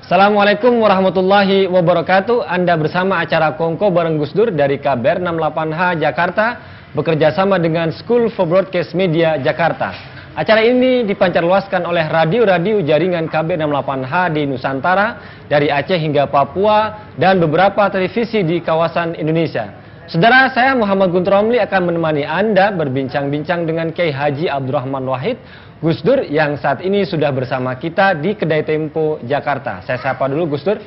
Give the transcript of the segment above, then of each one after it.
Assalamualaikum warahmatullahi wabarakatuh. Anda bersama acara Kongko bareng Gus Dur dari KBR 68H Jakarta, bekerja sama dengan School for Broadcast Media Jakarta. Acara ini dipancarluaskan oleh radio-radio jaringan KBR 68H di Nusantara, dari Aceh hingga Papua, dan beberapa televisi di kawasan Indonesia. Saudara, saya Muhammad Guntur Romli akan menemani Anda berbincang-bincang dengan Kiai Haji Abdurrahman Wahid Gus Dur yang saat ini sudah bersama kita di Kedai Tempo Jakarta. Saya sapa dulu Gus Dur.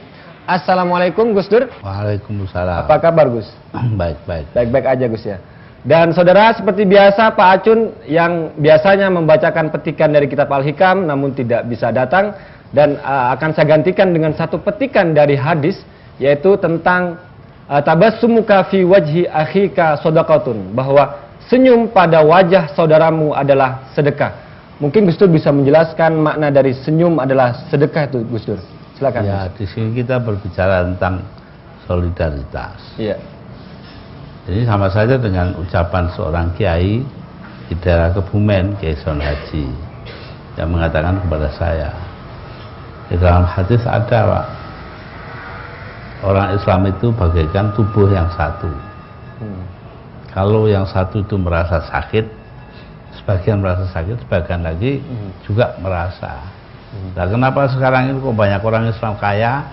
Assalamualaikum Gus Dur. Waalaikumsalam. Apa kabar Gus? Baik-baik. Baik-baik aja Gus ya. Dan saudara, seperti biasa Pak Acun yang biasanya membacakan petikan dari kitab Al-Hikam namun tidak bisa datang, dan akan saya gantikan dengan satu petikan dari hadis, yaitu tentang tabassumuka fi wajhi akhika shadaqatun, bahwa senyum pada wajah saudaramu adalah sedekah. Mungkin Gus Dur bisa menjelaskan makna dari senyum adalah sedekah itu, Gus Dur. Silakan. Ya, di sini kita berbicara tentang solidaritas. Iya. Jadi sama saja dengan ucapan seorang kiai di daerah Kebumen, Kiai Son Haji, yang mengatakan kepada saya, di dalam hadis ada, Pak, orang Islam itu bagaikan tubuh yang satu. Kalau yang satu itu merasa sakit, sebagian merasa sakit, sebagian lagi juga merasa. Nah, kenapa sekarang ini kok banyak orang Islam kaya,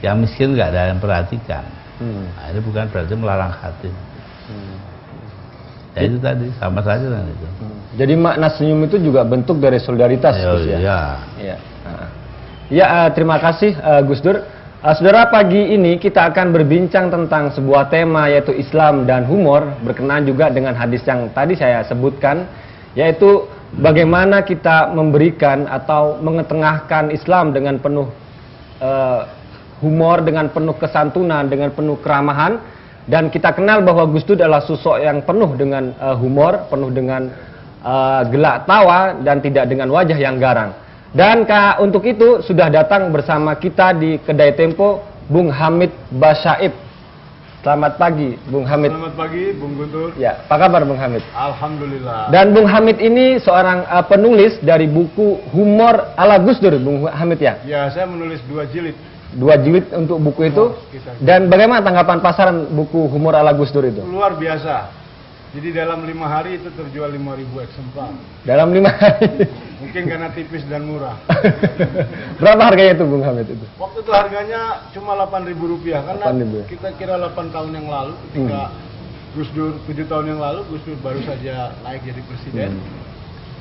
yang miskin nggak ada yang perhatikan? Nah, ini bukan berarti melarang hati. Ya itu tadi, sama saja dengan itu. Jadi makna senyum itu juga bentuk dari solidaritas, Gus ya? Iya. Iya. Ya, terima kasih Gus Dur. Saudara, pagi ini kita akan berbincang tentang sebuah tema, yaitu Islam dan humor, berkenaan juga dengan hadis yang tadi saya sebutkan, yaitu bagaimana kita memberikan atau mengetengahkan Islam dengan penuh humor, dengan penuh kesantunan, dengan penuh keramahan. Dan kita kenal bahwa Gus Dur adalah sosok yang penuh dengan humor, penuh dengan gelak tawa, dan tidak dengan wajah yang garang. Dan untuk itu sudah datang bersama kita di Kedai Tempo Bung Hamid Basyaib. Selamat pagi Bung Hamid. Selamat pagi Bung Guntur. Ya, apa kabar Bung Hamid? Alhamdulillah. Dan Bung Hamid ini seorang penulis dari buku Humor ala Gus Dur, Bung Hamid ya? Ya, saya menulis 2 jilid. 2 jilid untuk buku itu. Dan bagaimana tanggapan pasaran buku Humor ala Gus Dur itu? Luar biasa. Jadi dalam 5 hari itu terjual 5.000 eksemplar. Dalam 5 hari? Mungkin karena tipis dan murah. Berapa harganya itu Bung Hamid itu? Waktu itu harganya cuma Rp8.000, karena 8.000. kita kira 8 tahun yang lalu ketika Gus Dur, 7 tahun yang lalu Gus Dur baru saja naik jadi presiden.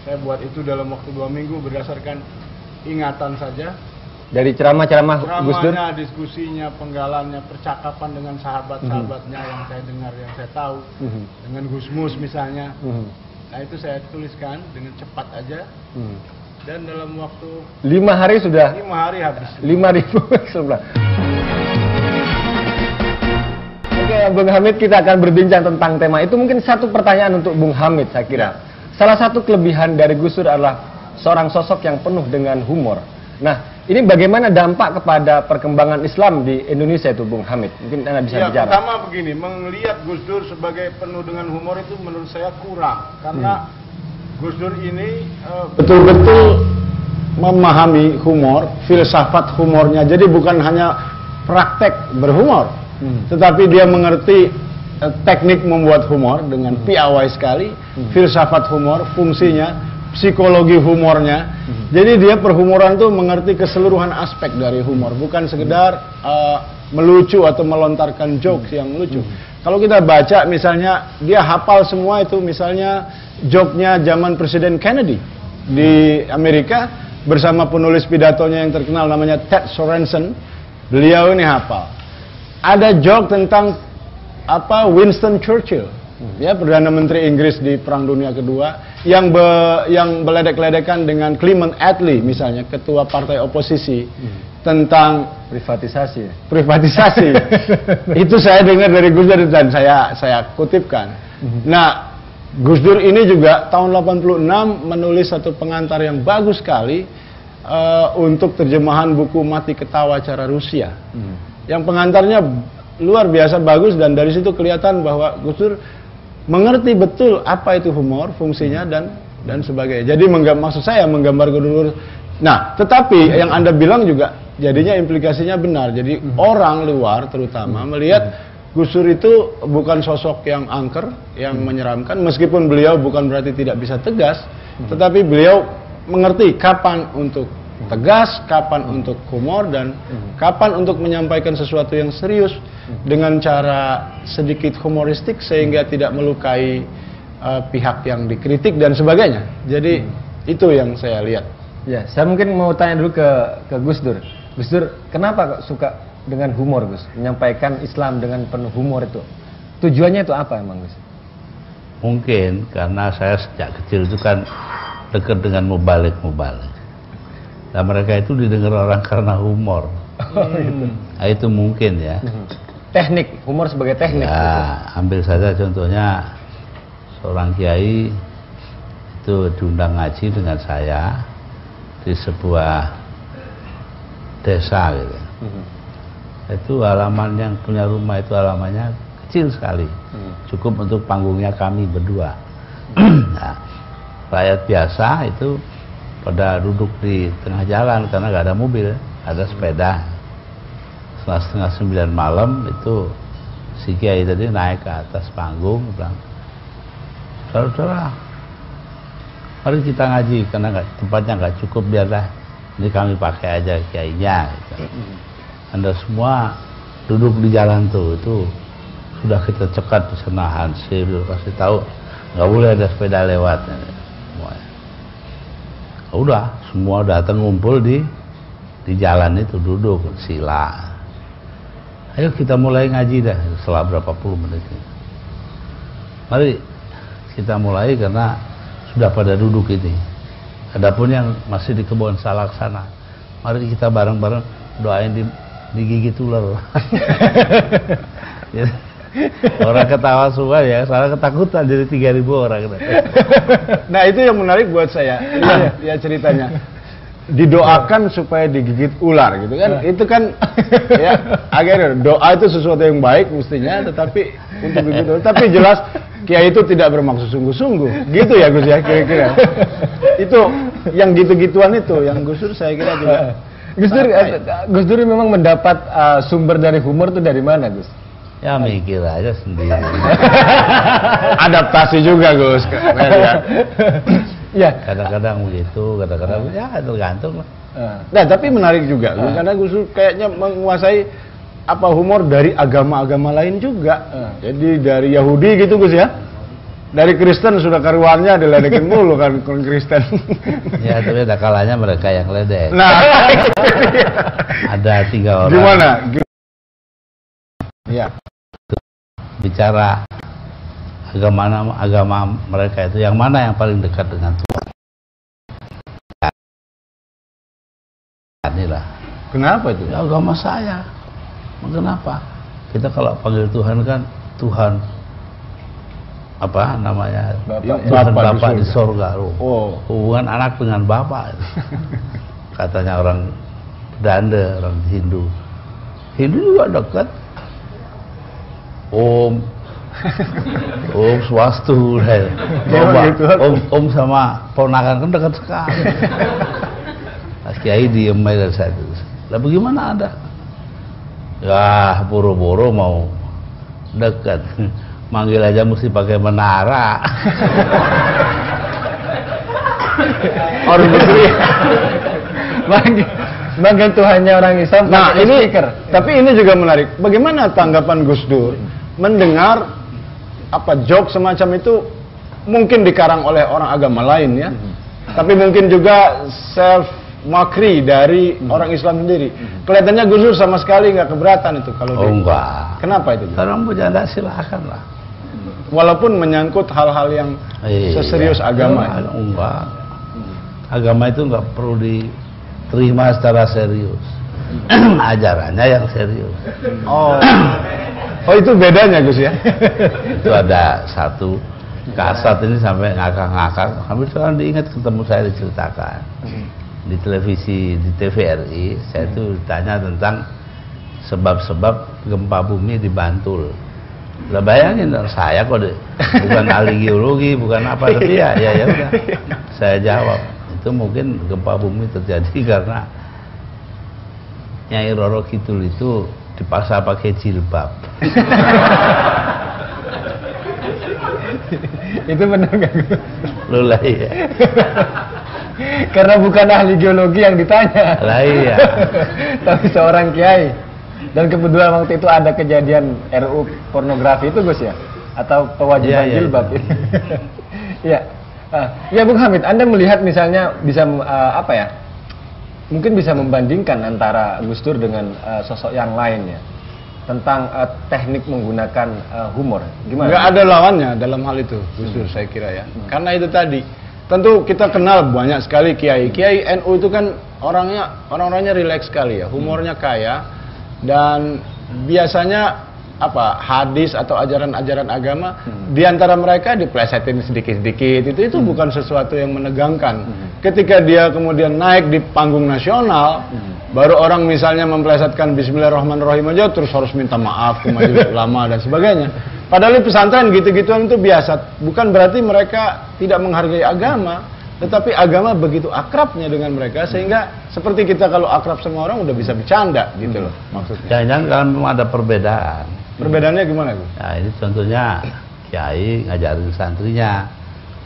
Saya buat itu dalam waktu 2 minggu berdasarkan ingatan saja. Dari ceramah-ceramah Gus Dur? Ceramahnya, diskusinya, penggalannya, percakapan dengan sahabat-sahabatnya yang saya dengar, yang saya tahu, dengan Gus Mus misalnya. Nah, itu saya tuliskan dengan cepat aja. Dan dalam waktu 5 hari sudah? 5 hari habis. 5.000 eksemplar. Oke, Bung Hamid, kita akan berbincang tentang tema itu. Mungkin satu pertanyaan untuk Bung Hamid, saya kira. Salah satu kelebihan dari Gus Dur adalah seorang sosok yang penuh dengan humor. Nah, ini bagaimana dampak kepada perkembangan Islam di Indonesia itu, Bung Hamid? Mungkin Anda bisa bicara. Pertama begini, melihat Gus Dur sebagai penuh dengan humor itu menurut saya kurang. Karena Gus Dur ini betul-betul memahami humor, filsafat humornya. Jadi bukan hanya praktek berhumor, tetapi dia mengerti teknik membuat humor dengan piawai sekali, filsafat humor, fungsinya, psikologi humornya. Jadi dia perhumoran tuh mengerti keseluruhan aspek dari humor, bukan sekedar melucu atau melontarkan jokes yang lucu. Kalau kita baca misalnya, dia hafal semua itu, misalnya joke-nya zaman Presiden Kennedy di Amerika bersama penulis pidatonya yang terkenal namanya Ted Sorensen. Beliau ini hafal. Ada joke tentang Winston Churchill, ya, Perdana Menteri Inggris di Perang Dunia Kedua, yang beledek-ledekan dengan Clement Attlee misalnya, ketua partai oposisi, tentang privatisasi. Itu saya dengar dari Gus Dur dan saya kutipkan. Nah, Gus Dur ini juga tahun 86 menulis satu pengantar yang bagus sekali untuk terjemahan buku Mati Ketawa Cara Rusia. Yang pengantarnya luar biasa bagus, dan dari situ kelihatan bahwa Gus Dur mengerti betul apa itu humor, fungsinya dan sebagainya. Jadi maksud saya menggambar Gus Dur. Nah, tetapi yang Anda bilang juga jadinya implikasinya benar. Jadi orang luar terutama melihat Gus Dur itu bukan sosok yang angker, yang menyeramkan, meskipun beliau bukan berarti tidak bisa tegas, tetapi beliau mengerti kapan untuk tegas, kapan untuk humor, dan kapan untuk menyampaikan sesuatu yang serius dengan cara sedikit humoristik sehingga tidak melukai pihak yang dikritik dan sebagainya. Jadi itu yang saya lihat. Ya, saya mungkin mau tanya dulu ke Gus Dur. Gus Dur, kenapa kok suka dengan humor, Gus? Menyampaikan Islam dengan penuh humor itu. Tujuannya itu apa emang, Gus? Mungkin karena saya sejak kecil itu kan dekat dengan mubalik. Nah, mereka itu didengar orang karena humor. Nah, itu mungkin ya. Teknik, humor sebagai teknik. Ya, ambil saja contohnya seorang kiai itu diundang ngaji dengan saya di sebuah desa gitu. Itu halaman yang punya rumah itu halamannya kecil sekali, cukup untuk panggungnya kami berdua. Nah, rakyat biasa itu pada duduk di tengah jalan karena nggak ada mobil, ada sepeda. Setengah 9 malam itu si kiai tadi naik ke atas panggung, bilang, saudara, mari kita ngaji karena tempatnya nggak cukup, biarlah ini kami pakai aja kiainya. Gitu. Anda semua duduk di jalan tuh, itu sudah kita cekat di sana, hansip, kasih tahu nggak boleh ada sepeda lewat. Udah, semua datang ngumpul di jalan itu, duduk sila. Ayo kita mulai ngaji dah, setelah berapa puluh menit. Mari kita mulai karena sudah pada duduk ini. Adapun yang masih di kebun salak sana, mari kita bareng-bareng doain digigit ular. Orang ketawa semua ya, salah ketakutan jadi 3.000 orang. Nah, itu yang menarik buat saya. Ya ceritanya. Didoakan supaya digigit ular gitu kan. Itu kan ya akhirnya doa itu sesuatu yang baik mestinya, tetapi untuk digigit ular. Tapi jelas kiai itu tidak bermaksud sungguh-sungguh. Gitu ya Gus ya kira-kira. Itu yang gitu-gituan itu yang Gus Dur saya kira juga. Gus Dur memang mendapat sumber dari humor itu dari mana, Gus? Ya mikir aja sendiri. Adaptasi juga Gus. Ya, kadang-kadang begitu, kadang-kadang ya tergantung lah. Nah, tapi menarik juga karena Gus Dur kayaknya menguasai humor dari agama-agama lain juga. Jadi dari Yahudi gitu Gus ya. Dari Kristen sudah karuannya diledekin mulu kan Kristen. Ya, tapi ada kalanya mereka yang ledek. Nah, ada 3 orang. Gimana? Ya. Bicara agama mereka itu yang mana yang paling dekat dengan Tuhan. Inilah. Kenapa itu? Ya, agama saya. Kenapa? Kita kalau panggil Tuhan kan Tuhan apa namanya? Bapak di sorga. Oh. Hubungan anak dengan bapak. Katanya orang Belanda, orang Hindu. Hindu juga dekat. Om Swastu, Om sama ponakan kan dekat sekali. Mas Kiai diem aja satu. Lah bagaimana ada? Ya boro-boro mau dekat, manggil aja mesti pakai menara. Orang negeri. Manggil Tuhannya orang Islam. Nah ini, tapi ini juga menarik. Bagaimana tanggapan Gus Dur mendengar joke semacam itu mungkin dikarang oleh orang agama lain ya, tapi mungkin juga self mockery dari orang Islam sendiri. Kelihatannya Gus Dur sama sekali nggak keberatan itu kalau enggak. Kenapa itu? Orang bercanda silakan lah. Walaupun menyangkut hal-hal yang seserius agama. Enggak. Agama itu nggak perlu diterima secara serius. Ajarannya yang serius. Oh itu bedanya Gus ya? Itu ada satu kasat ini sampai ngakak-ngakak. Hampir sekarang diingat ketemu saya diceritakan di televisi, di TVRI. Saya itu ditanya tentang sebab-sebab gempa bumi di Bantul. Lah bayangin saya kok bukan ahli geologi, bukan apa, tapi ya udah. Saya jawab itu mungkin gempa bumi terjadi karena Nyai Roro Kidul itu dipaksa pakai jilbab. Itu benar nggak? Loh lah iya. Karena bukan ahli geologi yang ditanya. Lah iya. Tapi seorang kiai. Dan kebetulan waktu itu ada kejadian RUU pornografi itu Gus ya? Atau kewajiban Iya, jilbab itu. Iya. Ya Bung Hamid, Anda melihat misalnya bisa apa ya? Mungkin bisa membandingkan antara Gus Dur dengan sosok yang lain ya. Tentang teknik menggunakan humor. Gimana? Nggak ada lawannya dalam hal itu, Gus Dur saya kira ya. Karena itu tadi, tentu kita kenal banyak sekali kiai. Kiai NU itu kan orang-orangnya rileks sekali ya, humornya kaya dan biasanya hadis atau ajaran-ajaran agama di antara mereka diplesetin sedikit-sedikit. Itu bukan sesuatu yang menegangkan. Ketika dia kemudian naik di panggung nasional, baru orang misalnya memplesetkan Bismillahirrahmanirrahim aja terus harus minta maaf ke majelis ulama dan sebagainya. Padahal di pesantren gitu-gituan itu biasa. Bukan berarti mereka tidak menghargai agama, tetapi agama begitu akrabnya dengan mereka sehingga seperti kita kalau akrab sama orang udah bisa bercanda gitu loh maksudnya. Jangan kalau memang ada perbedaan. Perbedaannya gimana Gus? Nah ini contohnya kiai ngajarin santrinya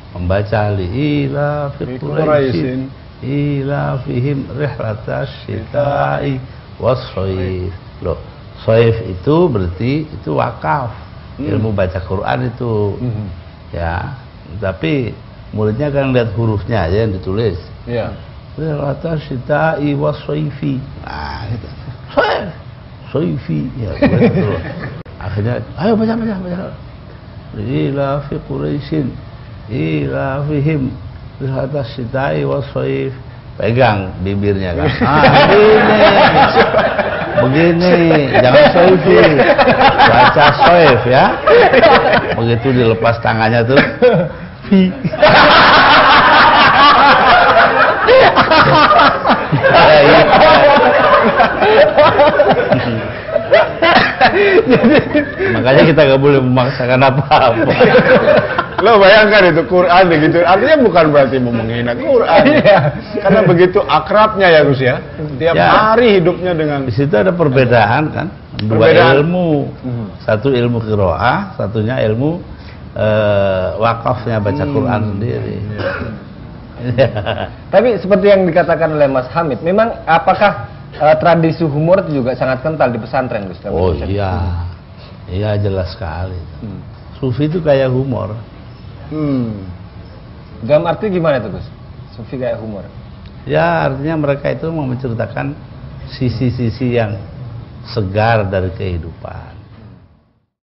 membaca li'ila fi Quraisyin ila fihim rihlatas syita'i was-shaif. Loh, shaif itu berarti itu wakaf. Ilmu baca Quran itu. Ya, tapi muridnya kan lihat hurufnya aja yang ditulis. Iya. Rihlatas syita'i was-shaifi. Nah, gitu. Shaif, shaifi ya betul. Akhirnya ayo baca. Ila fi Quraisyin ila fihim atas sitai wasfaif. Pegang bibirnya kan. Begini, jangan soifi. Baca soif ya. Begitu dilepas tangannya tuh. Fi. Makanya kita nggak boleh memaksakan apa-apa. Lo bayangkan itu Quran begitu, artinya bukan berarti mau menghina Quran. Karena begitu akrabnya ya Gus ya. Tiap hari hidupnya dengan. Di situ ada perbedaan kan, dua ilmu. Satu ilmu qiraah, satunya ilmu wakafnya baca Quran sendiri. Tapi seperti yang dikatakan oleh Mas Hamid, memang apakah tradisi humor itu juga sangat kental di pesantren Gus? Oh iya, iya jelas sekali. Sufi itu kayak humor. Dalam arti gimana itu Gus? Sufi kayak humor? Ya artinya mereka itu mau menceritakan sisi-sisi yang segar dari kehidupan.